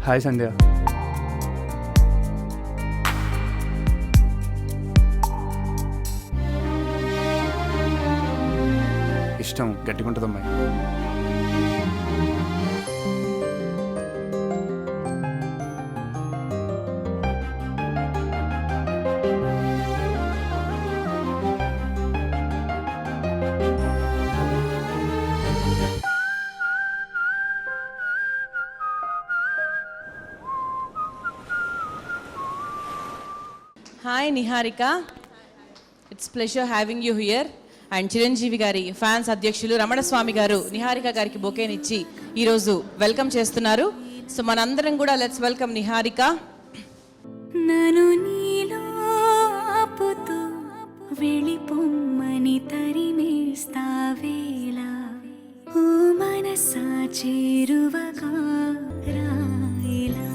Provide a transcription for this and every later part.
Hi సంధ్య. ఇష్టం గట్టిగా ఉంటుంది అమ్మాయి. Hi Niharika, it's pleasure having you here. And Chiranjeevi గారి ఫ్యాన్స్ అధ్యక్షులు రమణస్వామి గారు నిహారిక గారికి బొకేనిచ్చి ఈరోజు వెల్కమ్ చేస్తున్నారు. సో మనందరం కూడా లెట్స్ వెల్కమ్ నిహారిక. నను నీలో ఆపుతూ వెళ్ళిపోమ్మని తరిమేస్తావేలా, ఓ మనసా చేరువగా రాయిలా.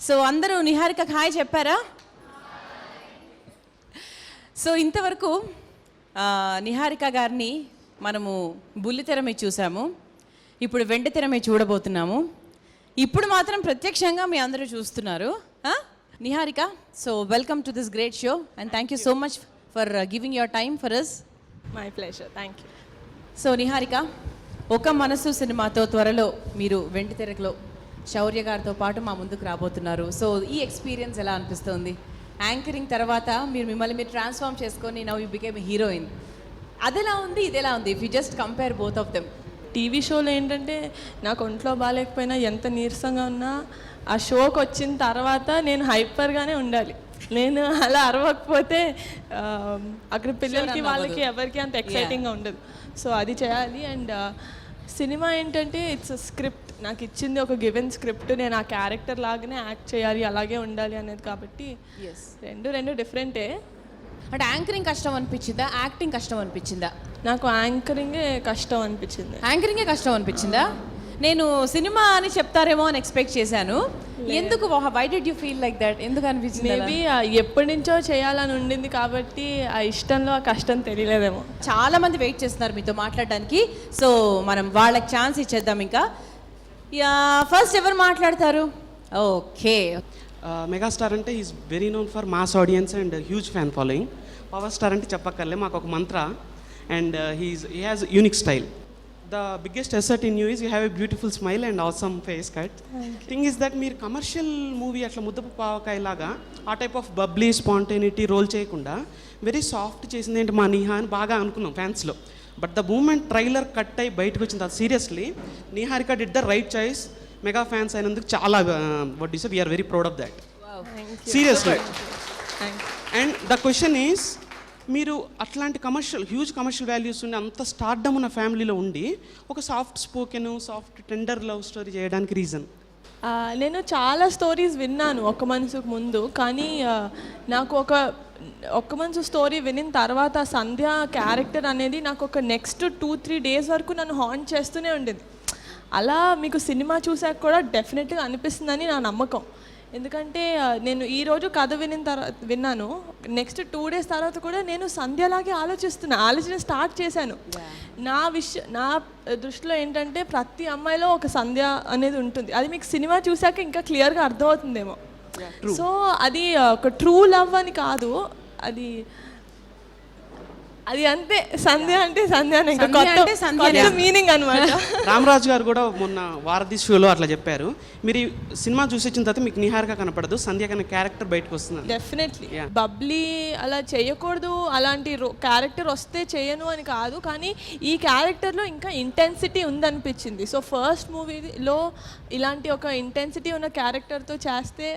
సో అందరూ నిహారికకి హాయ్ చెప్పారా? సో ఇంతవరకు నిహారిక గారిని మనము బుల్లితెర మీద చూసాము, ఇప్పుడు వెండితెర మీద చూడబోతున్నాము. ఇప్పుడు మాత్రం ప్రత్యక్షంగా మీ అందరూ చూస్తున్నారు. Niharika, so welcome to this great show and thank you so much for giving your time for us. My pleasure, thank you. So Niharika, ఒక మనసు సినిమాతో త్వరలో మీరు వెండితెరలో శౌర్య గారితో పాటు మా ముందుకు రాబోతున్నారు. సో ఈ ఎక్స్పీరియన్స్ ఎలా అనిపిస్తుంది? యాంకరింగ్ తర్వాత మీరు మిమ్మల్ని ట్రాన్స్ఫార్మ్ చేసుకొని నౌ యూ బికేమ్ హీరోయిన్. అదెలా ఉంది, ఇదెలా ఉంది? If you just compare both of them. TV షోలో ఏంటంటే నాకు ఒంట్లో బాగాలేకపోయినా ఎంత నీరసంగా ఉన్నా ఆ షోకి వచ్చిన తర్వాత నేను హైపర్గానే ఉండాలి. నేను అలా అరవకపోతే అక్కడ పిల్లలకి వాళ్ళకి ఎవరికి అంత ఎక్సైటింగ్గా ఉండదు. సో అది చేయాలి. అండ్ సినిమా ఏంటంటే ఇట్స్ స్క్రిప్ట్, నాకు ఇచ్చింది ఒక గివెన్ స్క్రిప్ట్, నేను ఆ క్యారెక్టర్ లాగానే యాక్ట్ చేయాలి, అలాగే ఉండాలి అనేది. కాబట్టి రెండు డిఫరెంటే. అంటే యాంకరింగ్ కష్టం అనిపించిందా, యాక్టింగ్ కష్టం అనిపించిందా? నాకు యాంకరింగే కష్టం అనిపించింది. యాంకరింగే కష్టం అనిపించిందా? నేను సినిమా అని చెప్తారేమో అని ఎక్స్పెక్ట్ చేశాను. ఎందుకు, why did you feel like that? ఎందుకు అనిపించింది? మేబీ ఎప్పటి నుంచో చేయాలని ఉండింది కాబట్టి ఆ ఇష్టంలో ఆ కష్టం తెలియలేదేమో. చాలా మంది వెయిట్ చేస్తున్నారు మీతో మాట్లాడడానికి. సో మనం వాళ్ళకి ఛాన్స్ ఇచ్చేద్దాం. ఇంకా ఫస్ట్ ఎవరు మాట్లాడతారు? ఓకే. మెగాస్టార్ అంటే is very known for mass audience and huge fan following. Power star అంటే చెప్పక్కర్లే, మాకు ఒక మంత్ర. And he has unique style. The biggest asset in you is you have a beautiful smile and awesome face cut. Thing is that మీరు commercial movie అట్లా ముద్దపు పావకాయ లాగా ఆ type of bubbly spontaneity role చేయకుండా వెరీ సాఫ్ట్ చేసింది ఏంటి మా నిహా అని బాగా అనుకున్నాం ఫ్యాన్స్లో. But the moment trailer cut అయ్యి బయటకు వచ్చిన తర్వాత seriously Niharika did the right choice. Mega fans అయినందుకు చాలా what you say we are very proud of that, seriously. And the question is, మీరు అట్లాంటి హ్యూజ్ కమర్షియల్ వాల్యూస్ ఉండి అంత స్టార్డమ్ ఉన్న ఫ్యామిలీలో ఉండి ఒక soft spoken, soft tender love story చేయడానికి రీజన్? నేను చాలా స్టోరీస్ విన్నాను ఒక మనసుకు ముందు, కానీ నాకు ఒక్క మనసు స్టోరీ వినిన తర్వాత సంధ్య క్యారెక్టర్ అనేది నాకు ఒక నెక్స్ట్ 2-3 డేస్ వరకు నన్ను హాంట్ చేస్తూనే ఉండేది. అలా మీకు సినిమా చూసాక కూడా డెఫినెట్గా అనిపిస్తుందని నా నమ్మకం. ఎందుకంటే నేను ఈరోజు కథ విన్నాను, నెక్స్ట్ 2 డేస్ తర్వాత కూడా నేను సంధ్యలాగే ఆలోచన స్టార్ట్ చేశాను. నా దృష్టిలో ఏంటంటే ప్రతి అమ్మాయిలో ఒక సంధ్య అనేది ఉంటుంది. అది మీకు సినిమా చూసాక ఇంకా క్లియర్గా అర్థమవుతుందేమో. సో అది ఒక ట్రూ లవ్ అని కాదు, అది అంతే. సంధ్య అంటే సంధ్య మీనింగ్ అనమాట. రామరాజు గారు కూడా మొన్న వారధి షోలో అట్లా చెప్పారు. మీరు సినిమా చూసి వచ్చిన తర్వాత మీకు నిహారిక కనపడదు, సంధ్య కన్నా క్యారెక్టర్ బయటకు వస్తుంది. డెఫినెట్లీ బబ్లీ అలా చేయకూడదు, అలాంటి క్యారెక్టర్ వస్తే చేయను అని కాదు, కానీ ఈ క్యారెక్టర్లో ఇంకా ఇంటెన్సిటీ ఉందనిపించింది. సో ఫస్ట్ మూవీలో ఇలాంటి ఒక ఇంటెన్సిటీ ఉన్న క్యారెక్టర్తో చేస్తే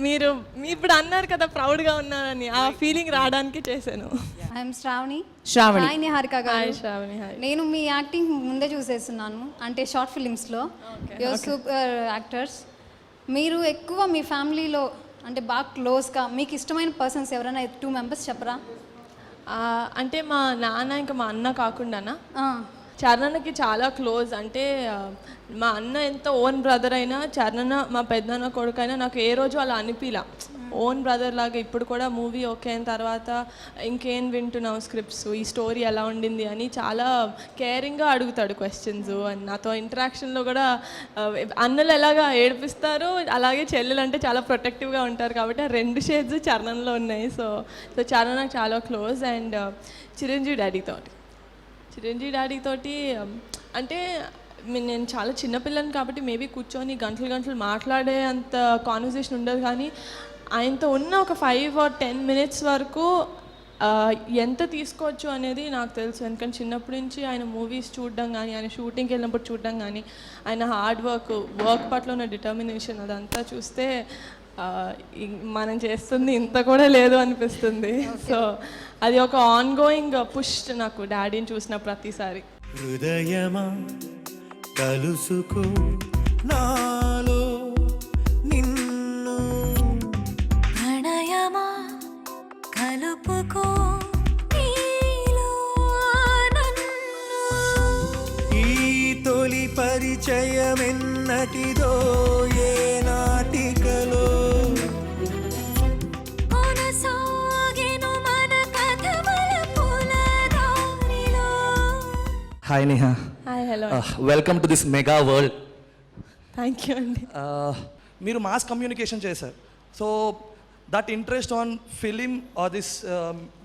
మీరు ఇప్పుడు అన్నారు కదా ప్రౌడ్గా ఉన్నారని, ఆ ఫీలింగ్ రావడానికి చేశాను. ఐఎమ్ శ్రావణి. హాయ్ నిహారిక గారు. శ్రావణి. నేను మీ యాక్టింగ్ ముందే చూసేస్తున్నాను, అంటే షార్ట్ ఫిలిమ్స్లో. Your super actors. మీరు ఎక్కువ మీ ఫ్యామిలీలో అంటే బాగా క్లోజ్గా మీకు ఇష్టమైన పర్సన్స్ ఎవరైనా 2 మెంబర్స్ చెప్పరా? అంటే మా నాన్న ఇంకా మా అన్న కాకుండానా, చరణ్కి చాలా క్లోజ్. అంటే మా అన్న ఎంత ఓన్ బ్రదర్ అయినా చరణ్ మా పెద్దనాన్న కొడుకైనా నాకు ఏ రోజు అలా అనిపిలా. ఓన్ బ్రదర్ లాగా ఇప్పుడు కూడా మూవీ ఓకే అయిన తర్వాత ఇంకేం వింటున్నావు స్క్రిప్ట్స్, ఈ స్టోరీ ఎలా ఉండింది అని చాలా కేరింగ్గా అడుగుతాడు క్వశ్చన్స్. అండ్ నాతో ఇంటరాక్షన్లో కూడా అన్నలు ఎలాగా ఏడిపిస్తారు అలాగే చెల్లెలు అంటే చాలా ప్రొటెక్టివ్గా ఉంటారు కాబట్టి ఆ 2 షేడ్స్ చరణంలో ఉన్నాయి. సో చరణ్ నాకు చాలా క్లోజ్. అండ్ చిరంజీవి డాడీ తోటి అంటే నేను చాలా చిన్నపిల్లని కాబట్టి మేబీ కూర్చొని గంటలు మాట్లాడే అంత కాన్వర్సేషన్ ఉండదు, కానీ ఆయనతో ఉన్న ఒక 5 or 10 minutes వరకు ఎంత తీసుకోవచ్చు అనేది నాకు తెలుసు. ఎందుకంటే చిన్నప్పటి నుంచి ఆయన మూవీస్ చూడడం కానీ, ఆయన షూటింగ్కి వెళ్ళినప్పుడు చూడడం కానీ, ఆయన హార్డ్ వర్క్ పట్ల ఉన్న డిటర్మినేషన్ అదంతా చూస్తే మనం చేస్తుంది ఇంత కూడా లేదు అనిపిస్తుంది. సో అది ఒక ఆన్గోయింగ్ పుష్ నాకు డాడీని చూసిన ప్రతిసారి. హృదయమా కలుసుకో నాలో నిన్ను, ప్రణయమా కలుపుకో నీలో నన్ను. ఈ తొలి పరిచయమెన్నటిదో ఏ నాటికలో కొనసాగెను మన కథ మలుపుల దారిలో. Hi Neha, hi, hello, welcome to this mega world. Thank you అండి. మీరు మాస్ కమ్యూనికేషన్ చేశారు, so that interest on film or this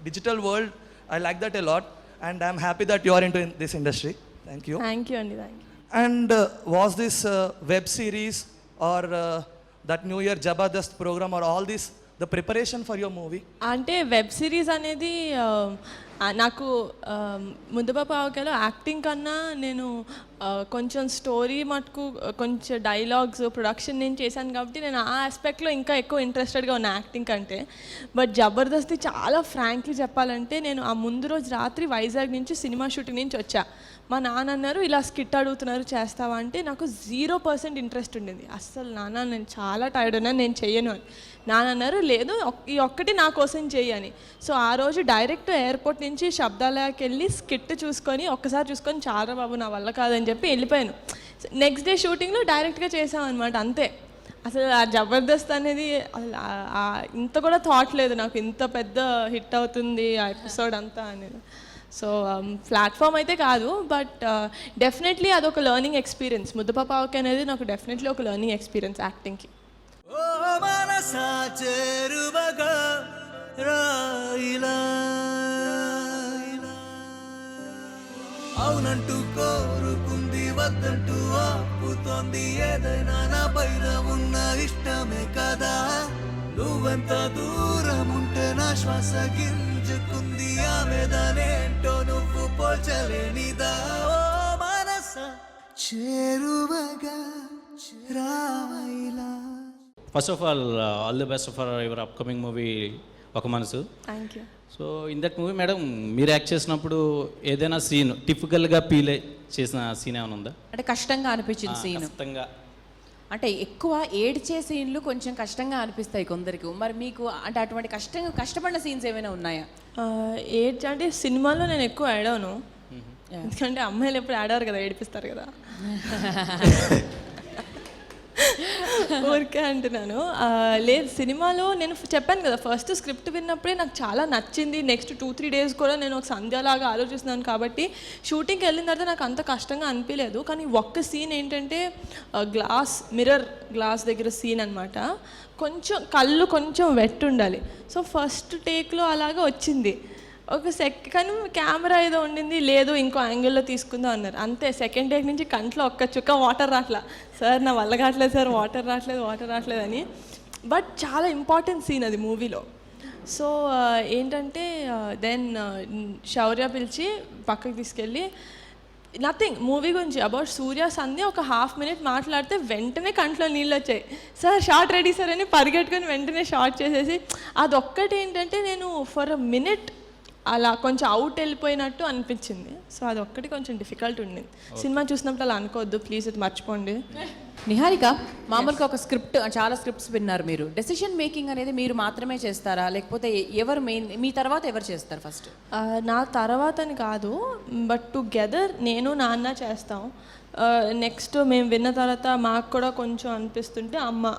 digital world, I like that a lot and I'm happy that you are in to this industry. Thank you. Thank you అండి, thank you. And was this web series or that New Year Jabardast program or all this the preparation for your movie? అంటే web series అనేది నాకు ముద్దపప్పు ఆవకాయలో acting కన్నా నేను కొంచెం story మటుకు కొంచెం డైలాగ్స్ ప్రొడక్షన్ నేను చేశాను కాబట్టి నేను ఆ ఆస్పెక్ట్లో ఇంకా ఎక్కువ ఇంట్రెస్టెడ్గా ఉన్న యాక్టింగ్ కంటే. బట్ జబర్దస్తి చాలా ఫ్రాంక్లీ చెప్పాలంటే నేను ఆ ముందు రోజు రాత్రి వైజాగ్ నుంచి సినిమా షూటింగ్ నుంచి వచ్చా. మా నాన్న అన్నారు ఇలా స్కిట్ అడుగుతున్నారు చేస్తావా అంటే నాకు 0% ఇంట్రెస్ట్ ఉండింది. అస్సలు నాన్న నేను చాలా టైర్డ్ ఉన్నాను నేను చెయ్యను అని. నాన్న అన్నారు లేదు ఈ ఒక్కటి నా కోసం చెయ్యని. సో ఆ రోజు డైరెక్ట్ ఎయిర్పోర్ట్ నుంచి శబ్దాలయాకి వెళ్ళి స్కిట్ చూసుకొని ఒక్కసారి చూసుకొని చాలా బాబు నా వల్ల కాదని చెప్పి వెళ్ళిపోయాను. నెక్స్ట్ డే షూటింగ్లో డైరెక్ట్గా చేసామన్నమాట అంతే. అసలు ఆ జబర్దస్త్ అనేది ఇంత కూడా థాట్ లేదు నాకు ఇంత పెద్ద హిట్ అవుతుంది ఆ ఎపిసోడ్ అంతా అనేది. సో ప్లాట్ఫామ్ అయితే కాదు, బట్ డెఫినెట్లీ అదొక లెర్నింగ్ ఎక్స్పీరియన్స్. ముద్దపప్పు ఆవకాయ అనేది నాకు డెఫినెట్లీ ఒక లెర్నింగ్ ఎక్స్పీరియన్స్ యాక్టింగ్కి. ఓ మనసా చేరువగా రాయిలా, అవునంటూ కోరుకుంది వద్దంటూ ఆపుతోంది ఏదైనా నా పైన ఉన్న ఇష్టమే కదా. నువ్వెంత దూరం ఉంటే నా శ్వాస గింజుకుంది ఆవేదనేంటో నువ్వు పోల్చలేనిదా. ఓ మనసా చేరువగా రాయిలా. First of all the best for your upcoming movie ఒక మనసు. Thank you. So in that movie madam మీరు యాక్ట్ చేసినప్పుడు ఏదైనా సీన్ టిపికల్గా ఫీల్ చేసిన సీన్ ఏమైనా ఉందా? అంటే కష్టంగా అనిపించింది సీన్ ఖచ్చితంగా. అంటే ఎక్కువ ఏడ్చే సీన్లు కొంచెం కష్టంగా అనిపిస్తాయి కొందరికి. మరి మీకు అంటే అటువంటి కష్టపడిన సీన్స్ ఏమైనా ఉన్నాయా? ఏడ్చ అంటే సినిమాలో నేను ఎక్కువ ఏడవను, ఎందుకంటే అమ్మాయిలు ఎప్పుడు ఆడారు కదా, ఏడిపిస్తారు కదా. ఊరికే అంటున్నాను. లేదు, సినిమాలో నేను చెప్పాను కదా ఫస్ట్ స్క్రిప్ట్ విన్నప్పుడే నాకు చాలా నచ్చింది. నెక్స్ట్ 2-3 days కూడా నేను ఒక సంధ్యలాగా ఆలోచిస్తున్నాను కాబట్టి షూటింగ్కి వెళ్ళిన తర్వాత నాకు అంత కష్టంగా అనిపించలేదు. కానీ ఒక్క సీన్ ఏంటంటే మిర్రర్ గ్లాస్ దగ్గర సీన్ అనమాట. కొంచెం కళ్ళు కొంచెం వెట్ ఉండాలి. సో ఫస్ట్ టేక్లో అలాగా వచ్చింది. కానీ కెమెరా ఏదో ఉండింది, లేదు ఇంకో యాంగిల్లో తీసుకుందాం అన్నారు. అంతే, సెకండ్ టేక్ నుంచి కంట్లో ఒక్క చుక్క వాటర్ రావట్లా. సార్ నా వల్ల కావట్లేదు సార్, వాటర్ రావట్లేదు అని. బట్ చాలా ఇంపార్టెంట్ సీన్ అది మూవీలో. సో ఏంటంటే దెన్ శౌర్య పిలిచి పక్కకి తీసుకెళ్ళి నథింగ్ మూవీ గురించి అబౌట్ సూర్య సంధ్య ఒక 1/2 minute మాట్లాడితే వెంటనే కంట్లో నీళ్ళు వచ్చాయి. సార్ షార్ట్ రెడీ సార్ అని పరిగెట్టుకొని వెంటనే షార్ట్ చేసేసి అదొక్కటి ఏంటంటే నేను ఫర్ అ మినిట్ అలా కొంచెం అవుట్ వెళ్ళిపోయినట్టు అనిపించింది. సో అదొక్కటి కొంచెం డిఫికల్ట్ ఉండింది. సినిమా చూసినప్పుడు అలా అనుకోవద్దు ప్లీజ్, ఇది మర్చిపోండి. నిహారిక, మామూలుగా ఒక స్క్రిప్ట్, చాలా స్క్రిప్ట్స్ విన్నారు మీరు. డెసిషన్ మేకింగ్ అనేది మీరు మాత్రమే చేస్తారా, లేకపోతే ఎవరు మెయిన్, మీ తర్వాత ఎవరు చేస్తారు ఫస్ట్? నా తర్వాత అని కాదు, బట్ టుగెదర్ నేను నాన్న చేస్తాం. నెక్స్ట్ మేము విన్న తర్వాత మాకు కూడా కొంచెం అనిపిస్తుంటే అమ్మ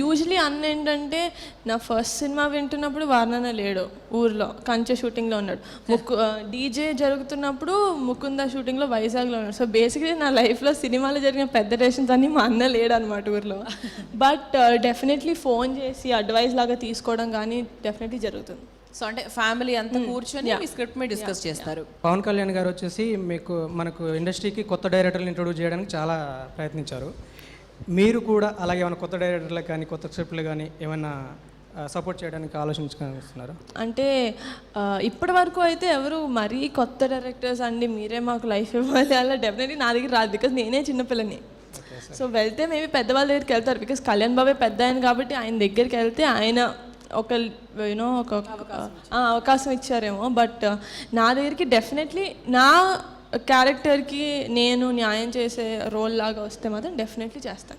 యూజువలీ అన్న ఏంటంటే నా ఫస్ట్ సినిమా వింటున్నప్పుడు వారణన లేడు ఊర్లో, కంచె షూటింగ్లో ఉన్నాడు. డీజే జరుగుతున్నప్పుడు ముకుంద షూటింగ్లో వైజాగ్లో ఉన్నాడు. సో బేసిక్లీ నా లైఫ్లో సినిమాలో జరిగిన పెద్ద డెసిషన్స్ అన్నీ మా అన్న లేడు అనమాట ఊర్లో. బట్ డెఫినెట్లీ ఫోన్ చేసి అడ్వైస్ లాగా తీసుకోవడం కానీ డెఫినెట్లీ జరుగుతుంది. సో అంటే ఫ్యామిలీ అంతా కూర్చొని మీ స్క్రిప్ట్ మీద డిస్కస్ చేస్తారు. పవన్ కళ్యాణ్ గారు వచ్చేసి మనకు ఇండస్ట్రీకి కొత్త డైరెక్టర్లు ఇంట్రొడ్యూస్ చేయడానికి చాలా ప్రయత్నించారు. మీరు కూడా అలాగే ఏమైనా కొత్త డైరెక్టర్లకు కానీ కొత్త స్క్రిప్ట్లు కానీ ఏమైనా సపోర్ట్ చేయడానికి ఆలోచించుకున్నారు? అంటే ఇప్పటి వరకు అయితే ఎవరు మరీ కొత్త డైరెక్టర్స్ అండి మీరే మాకు లైఫ్ ఇవ్వాలి అలా డెఫినెట్లీ నా దగ్గర రాదు. బికాజ్ నేనే చిన్నపిల్లని. సో వెళ్తే మేబీ పెద్దవాళ్ళ దగ్గరికి వెళ్తారు. బికాజ్ కళ్యాణ్ బాబే పెద్ద ఆయన కాబట్టి ఆయన దగ్గరికి వెళ్తే ఆయన ఒక ఒక అవకాశం ఇచ్చారేమో. బట్ నా దగ్గరికి డెఫినెట్లీ నా క్యారెక్టర్కి నేను న్యాయం చేసే రోల్ లాగా వస్తే మాత్రం డెఫినెట్లీ చేస్తాను.